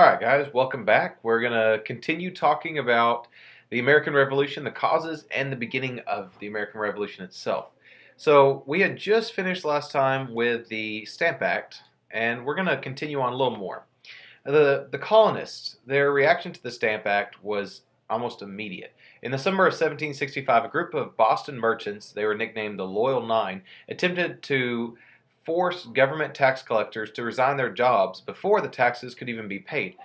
Alright guys, welcome back. We're going to continue talking about the American Revolution, the causes, and the beginning of the American Revolution itself. So we had just finished last time with the Stamp Act, and we're going to continue on a little more. The colonists, their reaction to the Stamp Act was almost immediate. In the summer of 1765, a group of Boston merchants, they were nicknamed the Loyal Nine, attempted to force government tax collectors to resign their jobs before the taxes could even be paid.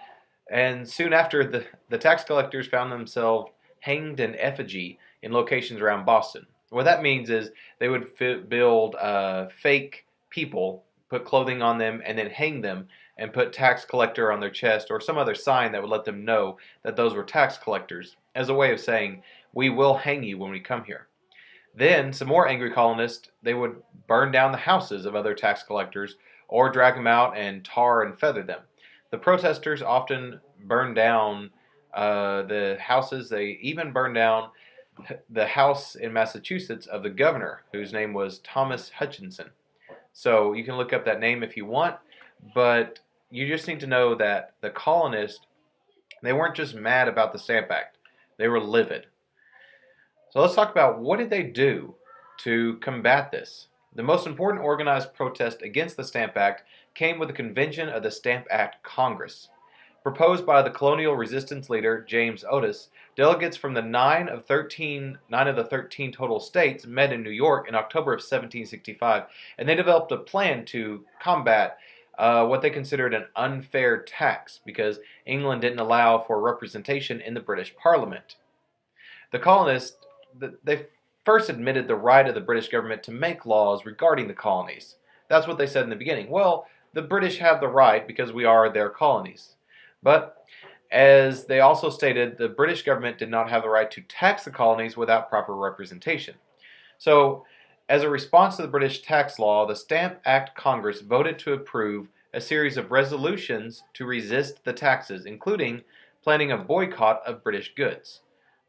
And soon after, the tax collectors found themselves hanged in effigy in locations around Boston. What that means is they would build fake people, put clothing on them, and then hang them and put tax collector on their chest or some other sign that would let them know that those were tax collectors as a way of saying, we will hang you when we come here. Then some more angry colonists, they would burn down the houses of other tax collectors or drag them out and tar and feather them. The protesters often burned down the houses. They even burned down the house in Massachusetts of the governor, whose name was Thomas Hutchinson. So you can look up that name if you want, but you just need to know that the colonists, they weren't just mad about the Stamp Act. They were livid. So let's talk about what did they do to combat this. The most important organized protest against the Stamp Act came with the convention of the Stamp Act Congress. Proposed by the colonial resistance leader James Otis, delegates from the 9 of the 13 total states met in New York in October of 1765, and they developed a plan to combat what they considered an unfair tax because England didn't allow for representation in the British Parliament. The colonists, they first admitted the right of the British government to make laws regarding the colonies. That's what they said in the beginning. Well, the British have the right because we are their colonies. But as they also stated, the British government did not have the right to tax the colonies without proper representation. So, as a response to the British tax law, the Stamp Act Congress voted to approve a series of resolutions to resist the taxes, including planning a boycott of British goods.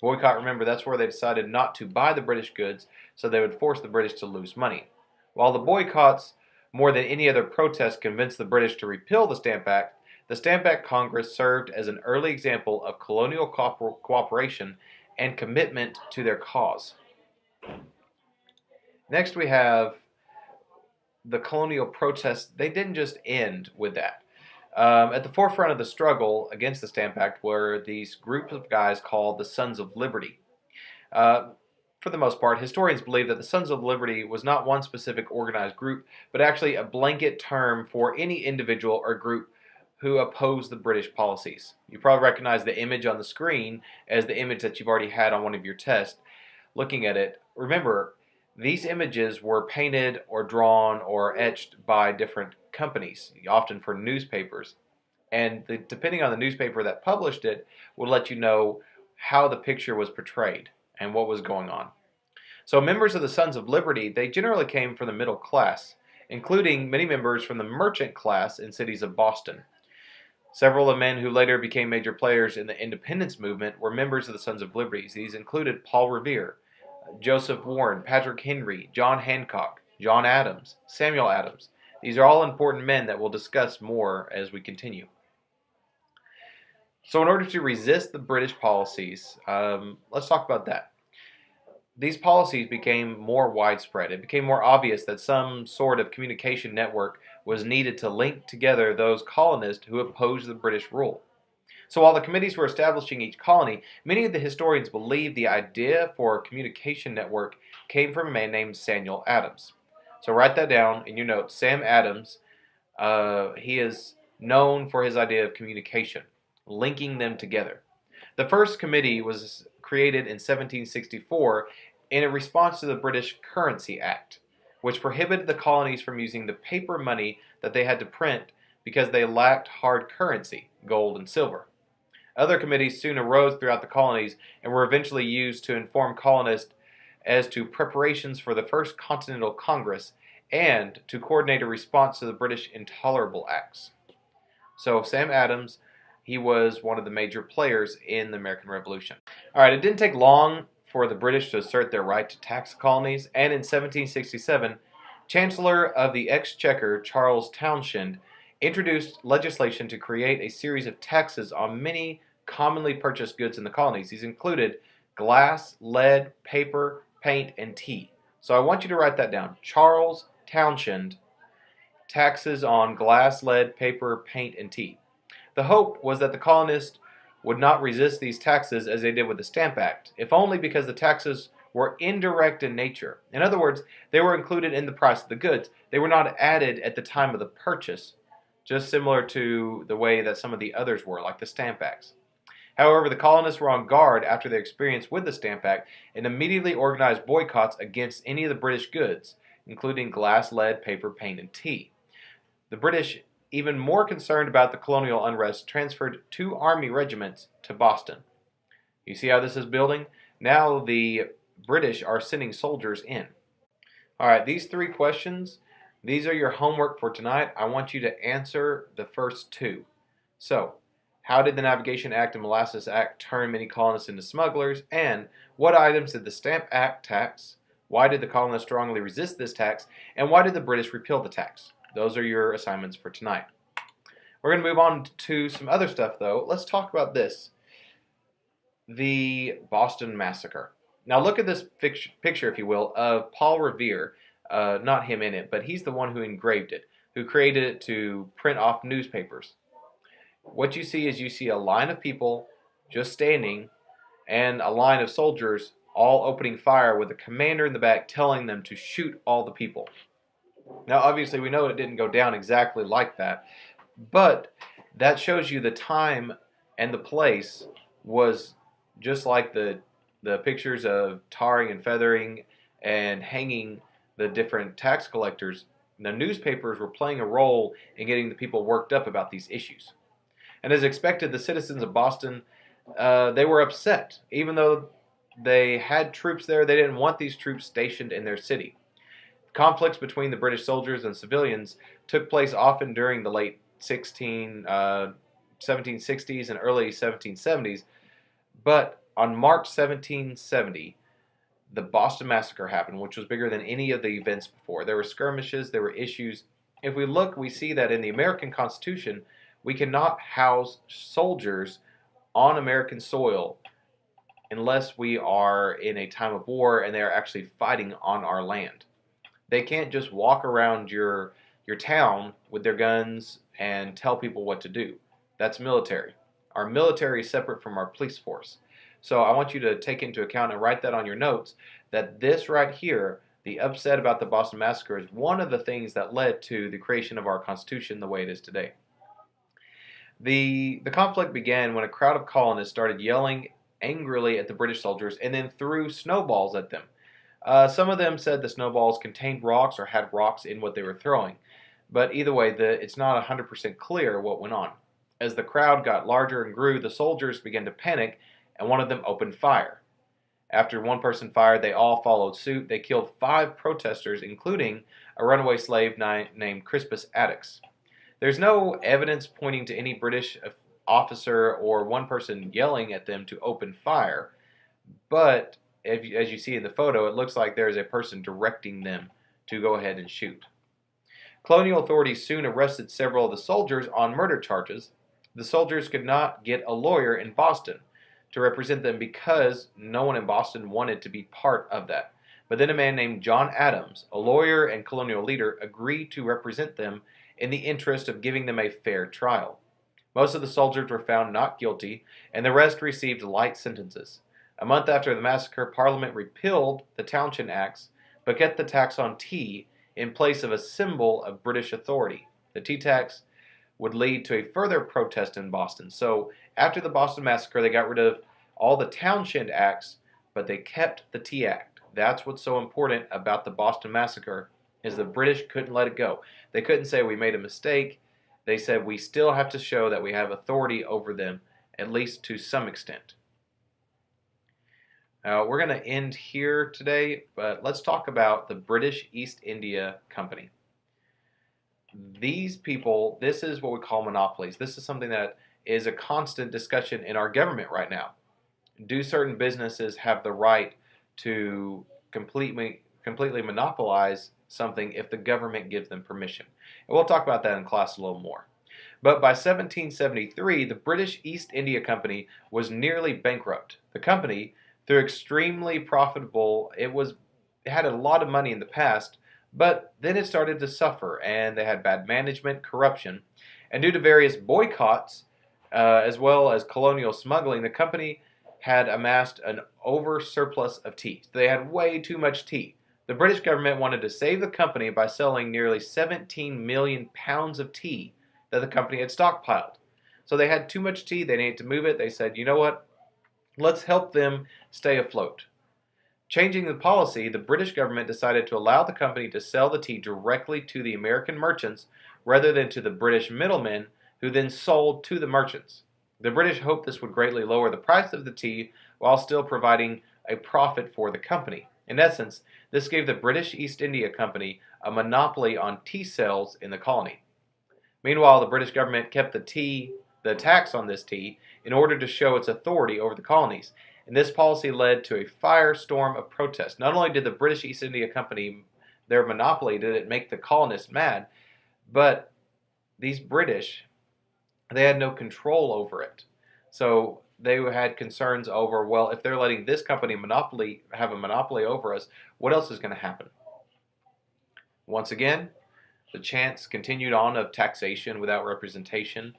Boycott, remember, that's where they decided not to buy the British goods, so they would force the British to lose money. While the boycotts, more than any other protest, convinced the British to repeal the Stamp Act, the Stamp Act Congress served as an early example of colonial cooperation and commitment to their cause. Next we have the colonial protests. They didn't just end with that. At the forefront of the struggle against the Stamp Act were these groups of guys called the Sons of Liberty. For the most part, historians believe that the Sons of Liberty was not one specific organized group, but actually a blanket term for any individual or group who opposed the British policies. You probably recognize the image on the screen as the image that you've already had on one of your tests. Looking at it, remember, these images were painted or drawn or etched by different companies, often for newspapers. And depending on the newspaper that published it, will let you know how the picture was portrayed and what was going on. So members of the Sons of Liberty, they generally came from the middle class, including many members from the merchant class in cities of Boston. Several of the men who later became major players in the independence movement were members of the Sons of Liberty. These included Paul Revere, Joseph Warren, Patrick Henry, John Hancock, John Adams, Samuel Adams. These are all important men that we'll discuss more as we continue. So in order to resist the British policies, let's talk about that. These policies became more widespread. It became more obvious that some sort of communication network was needed to link together those colonists who opposed the British rule. So while the committees were establishing each colony, many of the historians believe the idea for a communication network came from a man named Samuel Adams. So write that down in your notes. Sam Adams, he is known for his idea of communication, linking them together. The first committee was created in 1764 in a response to the British Currency Act, which prohibited the colonies from using the paper money that they had to print because they lacked hard currency, gold and silver. Other committees soon arose throughout the colonies and were eventually used to inform colonists as to preparations for the First Continental Congress and to coordinate a response to the British Intollerable Acts. So Sam Adams, he was one of the major players in the American Revolution. All right, it didn't take long for the British to assert their right to tax colonies, and in 1767, Chancellor of the Exchequer Charles Townshend introduced legislation to create a series of taxes on many commonly purchased goods in the colonies. These included glass, lead, paper, paint, and tea. So I want you to write that down. Charles Townshend, taxes on glass, lead, paper, paint, and tea. The hope was that the colonists would not resist these taxes as they did with the Stamp Act, if only because the taxes were indirect in nature. In other words, they were included in the price of the goods. They were not added at the time of the purchase, just similar to the way that some of the others were, like the Stamp Acts. However, the colonists were on guard after their experience with the Stamp Act and immediately organized boycotts against any of the British goods, including glass, lead, paper, paint, and tea. The British, even more concerned about the colonial unrest, transferred 2 army regiments to Boston. You see how this is building? Now the British are sending soldiers in. All right, these 3 questions, these are your homework for tonight. I want you to answer the first 2. So, how did the Navigation Act and Molasses Act turn many colonists into smugglers? And what items did the Stamp Act tax? Why did the colonists strongly resist this tax? And why did the British repeal the tax? Those are your assignments for tonight. We're going to move on to some other stuff, though. Let's talk about this. The Boston Massacre. Now look at this picture, if you will, of Paul Revere. Not him in it, but he's the one who engraved it, who created it to print off newspapers. What you see a line of people just standing and a line of soldiers all opening fire with a commander in the back telling them to shoot all the people. Now, obviously, we know it didn't go down exactly like that, but that shows you the time and the place was just like the pictures of tarring and feathering and hanging the different tax collectors. The newspapers were playing a role in getting the people worked up about these issues. And as expected, the citizens of Boston, they were upset. Even though they had troops there, they didn't want these troops stationed in their city. Conflicts between the British soldiers and civilians took place often during the late 1760s and early 1770s, but on March 1770, the Boston Massacre happened, which was bigger than any of the events before. There were skirmishes, there were issues. If we look, we see that in the American Constitution, we cannot house soldiers on American soil unless we are in a time of war and they are actually fighting on our land. They can't just walk around your town with their guns and tell people what to do. That's military. Our military is separate from our police force. So I want you to take into account and write that on your notes, that this right here, the upset about the Boston Massacre, is one of the things that led to the creation of our Constitution the way it is today. The conflict began when a crowd of colonists started yelling angrily at the British soldiers and then threw snowballs at them. Some of them said the snowballs contained rocks or had rocks in what they were throwing. But either way, it's not 100% clear what went on. As the crowd got larger and grew, the soldiers began to panic, and one of them opened fire. After one person fired, they all followed suit. They killed 5 protesters, including a runaway slave named Crispus Attucks. There's no evidence pointing to any British officer or one person yelling at them to open fire, but as you see in the photo, it looks like there is a person directing them to go ahead and shoot. Colonial authorities soon arrested several of the soldiers on murder charges. The soldiers could not get a lawyer in Boston to represent them because no one in Boston wanted to be part of that. But then a man named John Adams, a lawyer and colonial leader, agreed to represent them in the interest of giving them a fair trial. Most of the soldiers were found not guilty, and the rest received light sentences. A month after the massacre, Parliament repealed the Townshend Acts, but kept the tax on tea in place of a symbol of British authority. The tea tax would lead to a further protest in Boston. So after the Boston Massacre, they got rid of all the Townshend Acts, but they kept the Tea Act. That's what's so important about the Boston Massacre, is the British couldn't let it go. They couldn't say we made a mistake. They said we still have to show that we have authority over them, at least to some extent. We're going to end here today, but let's talk about the British East India Company. These people, this is what we call monopolies. This is something that is a constant discussion in our government right now. Do certain businesses have the right to completely monopolize something if the government gives them permission? And we'll talk about that in class a little more. But by 1773, the British East India Company was nearly bankrupt. The company, through extremely profitable, it had a lot of money in the past, but then it started to suffer, and they had bad management, corruption, and due to various boycotts, as well as colonial smuggling, the company had amassed an over surplus of tea. They had way too much tea. The British government wanted to save the company by selling nearly 17 million pounds of tea that the company had stockpiled. So they had too much tea, they needed to move it. They said, you know what? Let's help them stay afloat. Changing the policy, the British government decided to allow the company to sell the tea directly to the American merchants rather than to the British middlemen who then sold to the merchants. The British hoped this would greatly lower the price of the tea while still providing a profit for the company. In essence, this gave the British East India Company a monopoly on tea sales in the colony. Meanwhile, the British government kept the tax on this tea, in order to show its authority over the colonies. And this policy led to a firestorm of protest. Not only did the British East India Company, their monopoly, did it make the colonists mad, but these British, they had no control over it. So they had concerns over, well, if they're letting this company have a monopoly over us, what else is going to happen? Once again, the chance continued on of taxation without representation,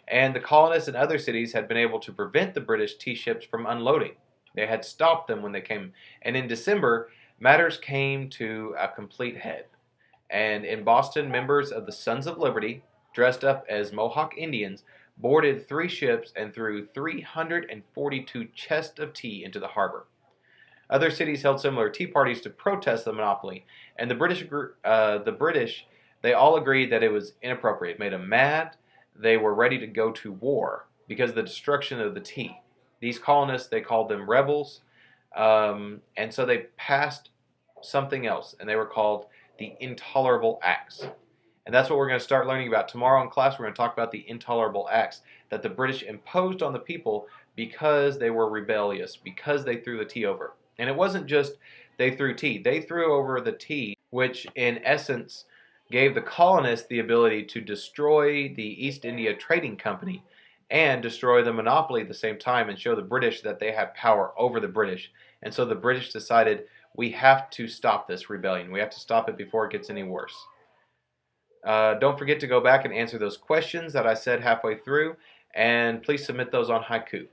and the colonists in other cities had been able to prevent the British tea ships from unloading. They had stopped them when they came. And in December, matters came to a complete head. And in Boston, members of the Sons of Liberty, dressed up as Mohawk Indians, boarded 3 ships and threw 342 chests of tea into the harbor. Other cities held similar tea parties to protest the monopoly, and the British, they all agreed that it was inappropriate. It made them mad. They were ready to go to war because of the destruction of the tea. These colonists, they called them rebels, and so they passed something else, and they were called the Intolerable Acts. And that's what we're going to start learning about tomorrow in class. We're going to talk about the Intolerable Acts that the British imposed on the people because they were rebellious, because they threw the tea over. And it wasn't just they threw tea. They threw over the tea, which in essence gave the colonists the ability to destroy the East India Trading Company and destroy the monopoly at the same time and show the British that they had power over the British. And so the British decided, we have to stop this rebellion. We have to stop it before it gets any worse. Don't forget to go back and answer those questions that I said halfway through, and please submit those on Haiku.